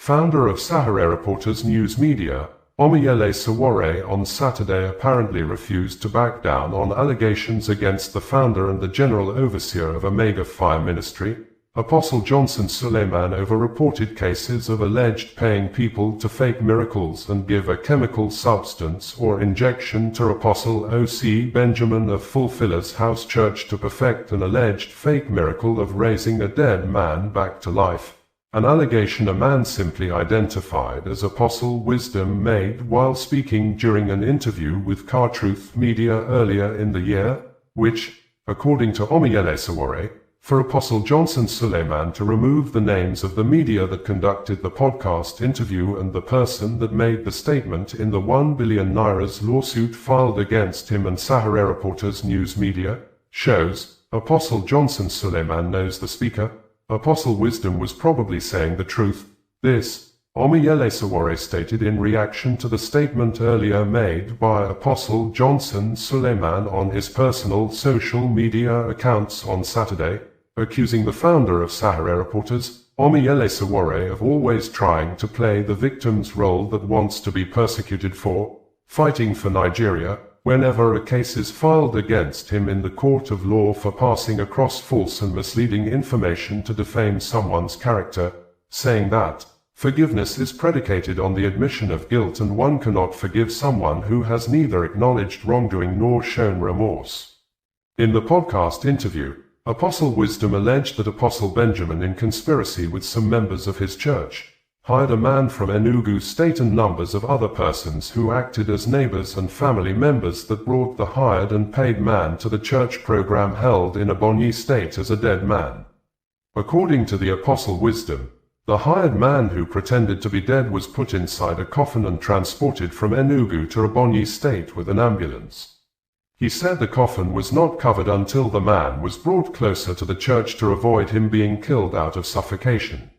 Founder of Sowore Reporters News Media, Omoyele Sowore on Saturday apparently refused to back down on allegations against the founder and the general overseer of a mega fire ministry, Apostle Johnson Suleiman, over reported cases of alleged paying people to fake miracles and give a chemical substance or injection to Apostle O.C. Benjamin of Fulfiller's House Church to perfect an alleged fake miracle of raising a dead man back to life. An allegation a man simply identified as Apostle Wisdom made while speaking during an interview with Truth Media earlier in the year, which, according to Omoyele Sowore, for Apostle Johnson Suleiman to remove the names of the media that conducted the podcast interview and the person that made the statement in the 1 billion naira's lawsuit filed against him and Sowore Reporters News Media, shows Apostle Johnson Suleiman knows the speaker. Apostle Wisdom was probably saying the truth. This, Omoyele Sowore stated in reaction to the statement earlier made by Apostle Johnson Suleiman on his personal social media accounts on Saturday, accusing the founder of Sowore Reporters, Omoyele Sowore, of always trying to play the victim's role that wants to be persecuted for fighting for Nigeria, whenever a case is filed against him in the court of law for passing across false and misleading information to defame someone's character, saying that forgiveness is predicated on the admission of guilt and one cannot forgive someone who has neither acknowledged wrongdoing nor shown remorse. In the podcast interview, Apostle Wisdom alleged that Apostle Benjamin, in conspiracy with some members of his church, hired a man from Enugu State and numbers of other persons who acted as neighbors and family members that brought the hired and paid man to the church program held in Ebonyi State as a dead man. According to the Apostle Wisdom, the hired man who pretended to be dead was put inside a coffin and transported from Enugu to Ebonyi State with an ambulance. He said the coffin was not covered until the man was brought closer to the church to avoid him being killed out of suffocation.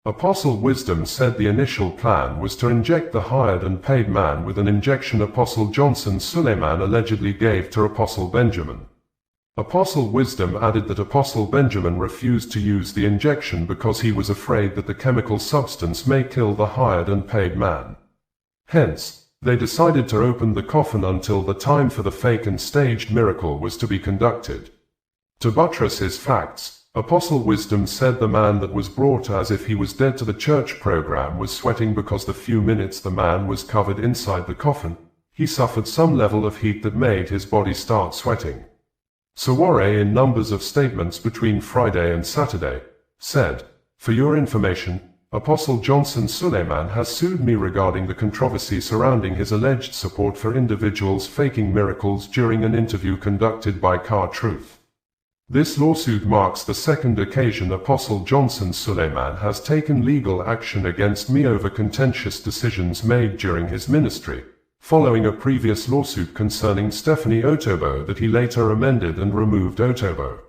Apostle Wisdom said the initial plan was to inject the hired and paid man with an injection Apostle Johnson Suleiman allegedly gave to Apostle Benjamin. Apostle Wisdom added that Apostle Benjamin refused to use the injection because he was afraid that the chemical substance may kill the hired and paid man. Hence, they decided to open the coffin until the time for the fake and staged miracle was to be conducted. To buttress his facts, Apostle Wisdom said the man that was brought as if he was dead to the church program was sweating because the few minutes the man was covered inside the coffin, he suffered some level of heat that made his body start sweating. Sowore, in numbers of statements between Friday and Saturday, said, "For your information, Apostle Johnson Suleiman has sued me regarding the controversy surrounding his alleged support for individuals faking miracles during an interview conducted by Truth. This lawsuit marks the second occasion Apostle Johnson Suleiman has taken legal action against me over contentious decisions made during his ministry, following a previous lawsuit concerning Stephanie Otobo that he later amended and removed Otobo.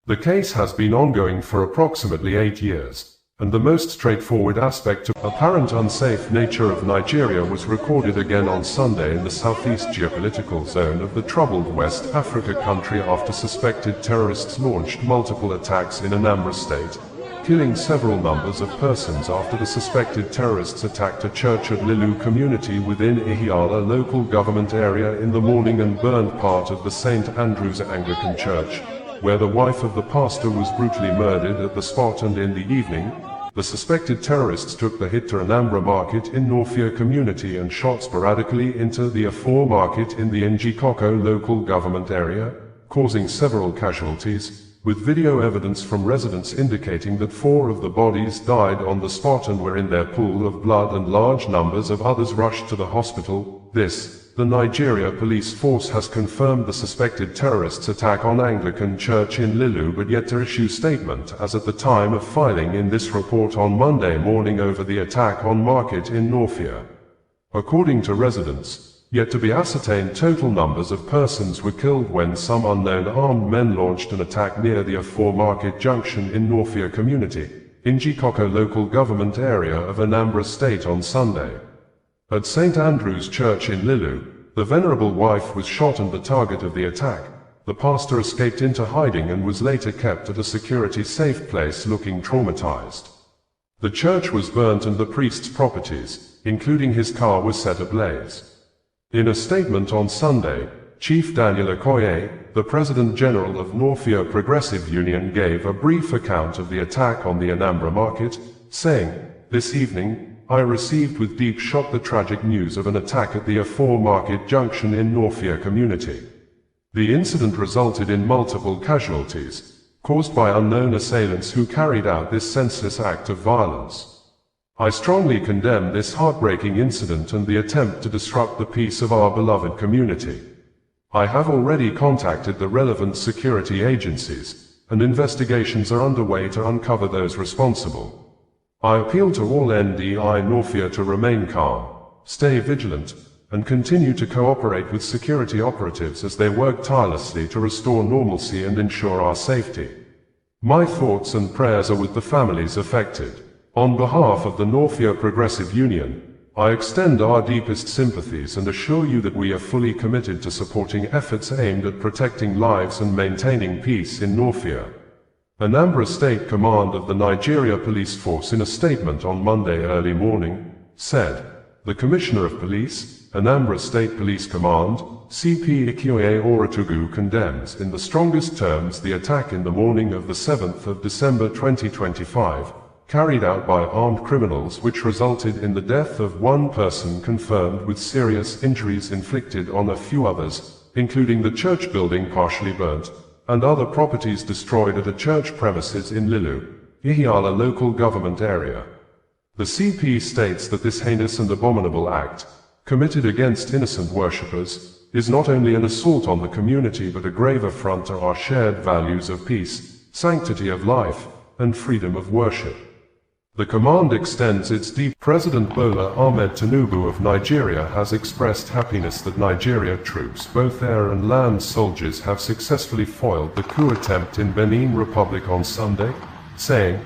The case has been ongoing for approximately 8 years. And the most straightforward aspect of apparent unsafe nature of Nigeria was recorded again on Sunday in the southeast geopolitical zone of the troubled West Africa country after suspected terrorists launched multiple attacks in Anambra State, killing several numbers of persons after the suspected terrorists attacked a church at Lilu community within Ihiala local government area in the morning and burned part of the Saint Andrews Anglican Church, where the wife of the pastor was brutally murdered at the spot, and in the evening, the suspected terrorists took the hit to Anambra Market in Nawfia community and shot sporadically into the Afor Market in the Njikoka local government area, causing several casualties, with video evidence from residents indicating that 4 of the bodies died on the spot and were in their pool of blood, and large numbers of others rushed to the hospital. The Nigeria police force has confirmed the suspected terrorists' attack on Anglican Church in Lilu, but yet to issue statement as at the time of filing in this report on Monday morning over the attack on Market in Nawfia. According to residents, yet to be ascertained total numbers of persons were killed when some unknown armed men launched an attack near the Afor Market junction in Nawfia community, in Njikoka local government area of Anambra State on Sunday. At Saint Andrews Church in Lilu, the venerable wife was shot and the target of the attack. The pastor escaped into hiding and was later kept at a security safe place looking traumatized. The church was burnt and the priest's properties, including his car, was set ablaze. In a statement on Sunday, Chief Daniel Okoye, the President General of Nawfia Progressive Union, gave a brief account of the attack on the Anambra Market, saying, "This evening, I received with deep shock the tragic news of an attack at the Afor Market junction in Nawfia community. The incident resulted in multiple casualties, caused by unknown assailants who carried out this senseless act of violence. I strongly condemn this heartbreaking incident and the attempt to disrupt the peace of our beloved community. I have already contacted the relevant security agencies, and investigations are underway to uncover those responsible. I appeal to all NDI Nawfia to remain calm, stay vigilant, and continue to cooperate with security operatives as they work tirelessly to restore normalcy and ensure our safety. My thoughts and prayers are with the families affected. On behalf of the Nawfia Progressive Union, I extend our deepest sympathies and assure you that we are fully committed to supporting efforts aimed at protecting lives and maintaining peace in Nawfia." Anambra State Command of the Nigeria Police Force, in a statement on Monday early morning, said, "The Commissioner of Police, Anambra State Police Command, CP Ikioye Oratugu, condemns in the strongest terms the attack in the morning of the 7th of December 2025, carried out by armed criminals, which resulted in the death of one person confirmed with serious injuries inflicted on a few others, including the church building partially burnt, and other properties destroyed at a church premises in Lilu, Ihiala local government area." The CP states that this heinous and abominable act, committed against innocent worshippers, is not only an assault on the community but a grave affront to our shared values of peace, sanctity of life, and freedom of worship. The command extends its deep. President Bola Ahmed Tinubu of Nigeria has expressed happiness that Nigeria troops, both air and land soldiers, have successfully foiled the coup attempt in Benin Republic on Sunday, saying,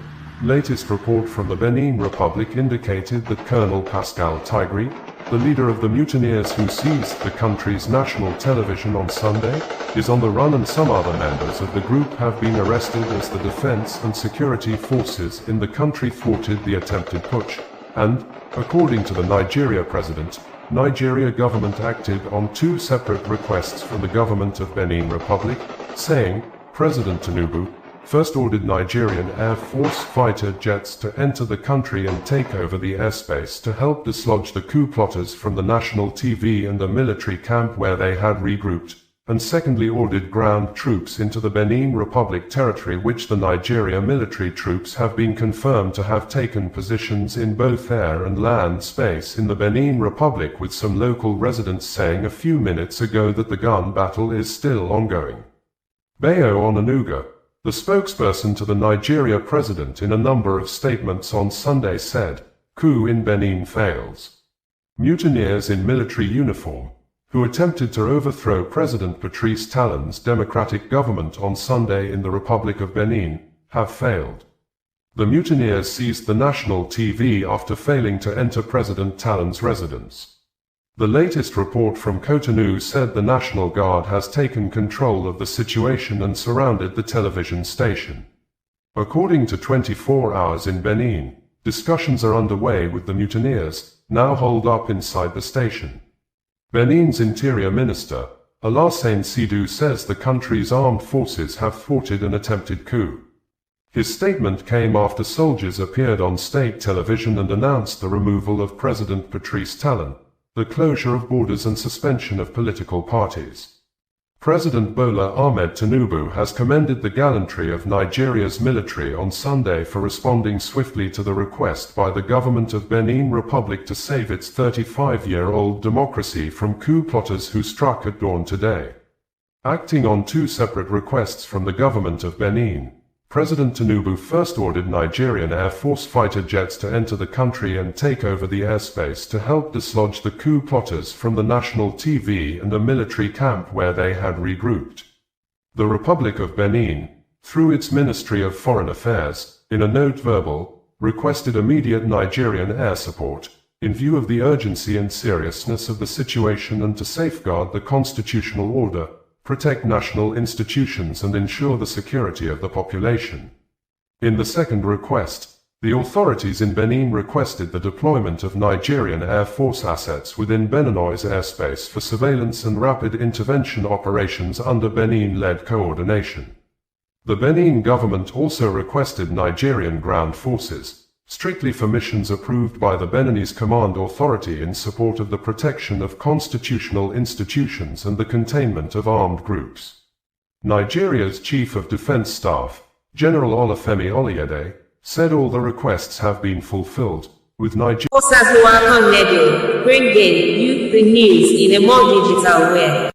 "Latest report from the Benin Republic indicated that Colonel Pascal Tigri, the leader of the mutineers who seized the country's national television on Sunday, is on the run, and some other members of the group have been arrested as the defense and security forces in the country thwarted the attempted putsch, and, according to the Nigeria president, Nigeria government acted on two separate requests from the government of Benin Republic, saying, President Tinubu first ordered Nigerian Air Force fighter jets to enter the country and take over the airspace to help dislodge the coup plotters from the national TV and a military camp where they had regrouped, and secondly ordered ground troops into the Benin Republic territory, which the Nigeria military troops have been confirmed to have taken positions in both air and land space in the Benin Republic, with some local residents saying a few minutes ago that the gun battle is still ongoing. Bayo Onanuga, the spokesperson to the Nigeria president, in a number of statements on Sunday said, "Coup in Benin fails. Mutineers in military uniform, who attempted to overthrow President Patrice Talon's democratic government on Sunday in the Republic of Benin, have failed. The mutineers seized the national TV after failing to enter President Talon's residence." The latest report from Cotonou said the National Guard has taken control of the situation and surrounded the television station. According to 24 Hours in Benin, discussions are underway with the mutineers, now holed up inside the station. Benin's Interior Minister, Alassane Sidou, says the country's armed forces have thwarted an attempted coup. His statement came after soldiers appeared on state television and announced the removal of President Patrice Talon, the closure of borders and suspension of political parties. President Bola Ahmed Tinubu has commended the gallantry of Nigeria's military on Sunday for responding swiftly to the request by the government of Benin Republic to save its 35-year-old democracy from coup plotters who struck at dawn today. Acting on two separate requests from the government of Benin, President Tinubu first ordered Nigerian Air Force fighter jets to enter the country and take over the airspace to help dislodge the coup plotters from the national TV and a military camp where they had regrouped. The Republic of Benin, through its Ministry of Foreign Affairs, in a note verbal, requested immediate Nigerian air support, in view of the urgency and seriousness of the situation and to safeguard the constitutional order, protect national institutions and ensure the security of the population. In the second request, The authorities in Benin requested the deployment of Nigerian Air Force assets within Beninois airspace for surveillance and rapid intervention operations under Benin-led coordination. The Benin government also requested Nigerian ground forces, strictly for missions approved by the Beninese Command Authority in support of the protection of constitutional institutions and the containment of armed groups. Nigeria's Chief of Defense Staff, General Olufemi Oluyede, said all the requests have been fulfilled, with Nigeria bringing you the news in a more digital way.